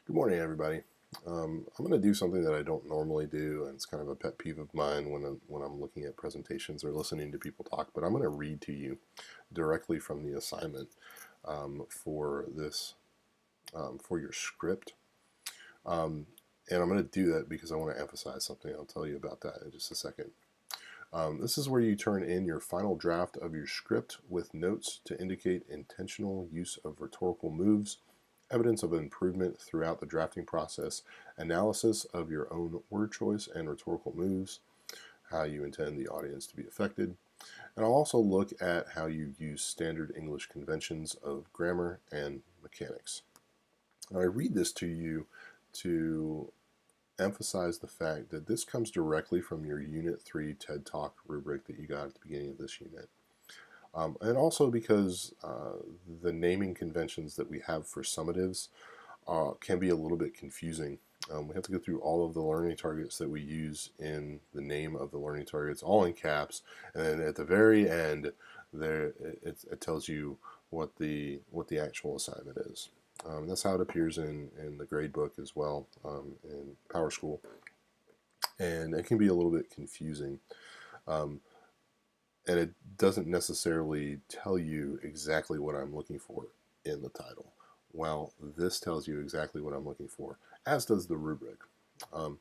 Good morning, everybody. I'm going to do something that I don't normally do, and it's kind of a pet peeve of mine when I'm looking at presentations or listening to people talk. But I'm going to read to you directly from the assignment for this for your script, um, and I'm going to do that because I want to emphasize something. I'll tell you about that in just a second. This is where you turn in your final draft of your script with notes to indicate intentional use of rhetorical moves, evidence of improvement throughout the drafting process, analysis of your own word choice and rhetorical moves, how you intend the audience to be affected, and I'll also look at how you use standard English conventions of grammar and mechanics. Now, I read this to you to emphasize the fact that this comes directly from your Unit 3 TED Talk rubric that you got at the beginning of this unit. And also because the naming conventions that we have for summatives can be a little bit confusing. We have to go through all of the learning targets that we use in the name of the learning targets, all in caps, and then at the very end, it tells you what the actual assignment is. That's how it appears in the grade book as well in PowerSchool, and it can be a little bit confusing. Um, and it doesn't necessarily tell you exactly what I'm looking for in the title. Well, this tells you exactly what I'm looking for, as does the rubric. Um,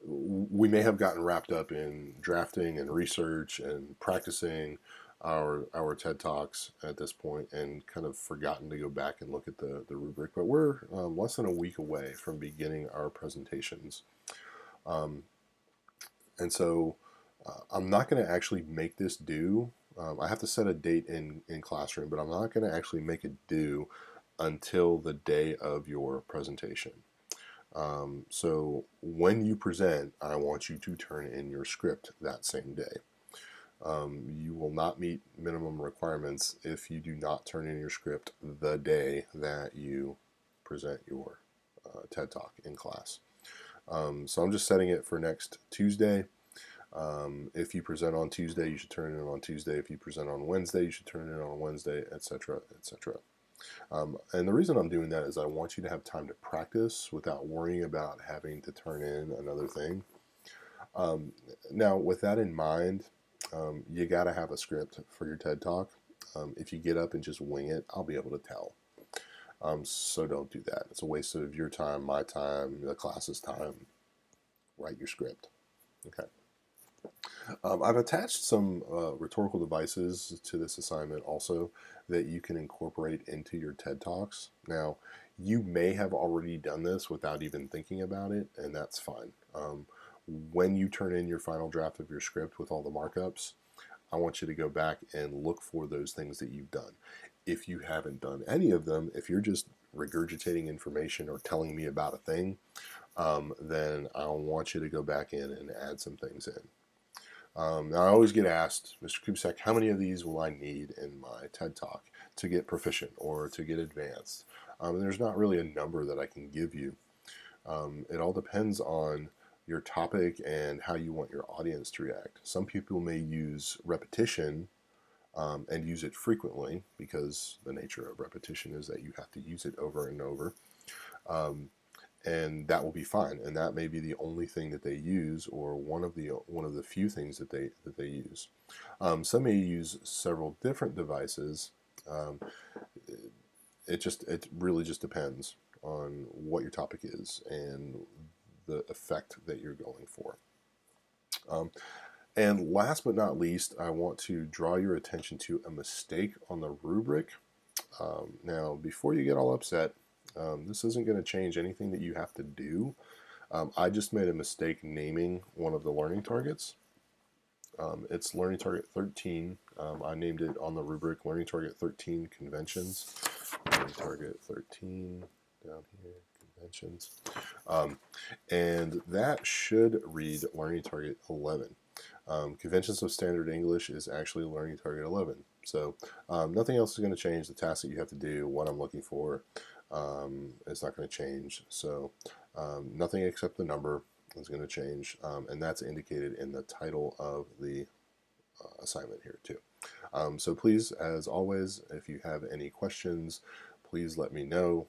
we may have gotten wrapped up in drafting and research and practicing our TED Talks at this point and kind of forgotten to go back and look at the rubric, but we're less than a week away from beginning our presentations. Um, and so I'm not going to actually make this due. I have to set a date in Classroom, but I'm not going to actually make it due until the day of your presentation. So when you present, I want you to turn in your script that same day. You will not meet minimum requirements if you do not turn in your script the day that you present your TED Talk in class. So I'm just setting it for next Tuesday. If you present on Tuesday, you should turn it in on Tuesday. If you present on Wednesday, you should turn it in on Wednesday, etc., etc. And the reason I'm doing that is I want you to have time to practice without worrying about having to turn in another thing. Um, Now, with that in mind, you got to have a script for your TED Talk. If you get up and just wing it, I'll be able to tell. So don't do that. It's a waste of your time, my time, the class's time. Write your script. Okay. I've attached some rhetorical devices to this assignment also that you can incorporate into your TED Talks. Now, you may have already done this without even thinking about it, and that's fine. When you turn in your final draft of your script with all the markups, I want you to go back and look for those things that you've done. If you haven't done any of them, if you're just regurgitating information or telling me about a thing, then I want you to go back in and add some things in. Now I always get asked, Mr. Kubsek, how many of these will I need in my TED Talk to get proficient or to get advanced? And there's not really a number that I can give you. It all depends on your topic and how you want your audience to react. Some people may use repetition and use it frequently because the nature of repetition is that you have to use it over and over. Um, and that will be fine. And that may be the only thing that they use, or one of the few things that they use. Some may use several different devices. Um, it really just depends on what your topic is and the effect that you're going for. Um, and last but not least, I want to draw your attention to a mistake on the rubric. Now, before you get all upset, this isn't going to change anything that you have to do. I just made a mistake naming one of the learning targets. It's Learning Target 13. I named it on the rubric Learning Target 13 Conventions. Learning Target 13 down here, Conventions. Um, and that should read Learning Target 11. Conventions of Standard English is actually Learning Target 11. So nothing else is going to change. The task that you have to do, what I'm looking for, is not going to change. So nothing except the number is going to change, and that's indicated in the title of the assignment here too. So please, as always, if you have any questions, please let me know.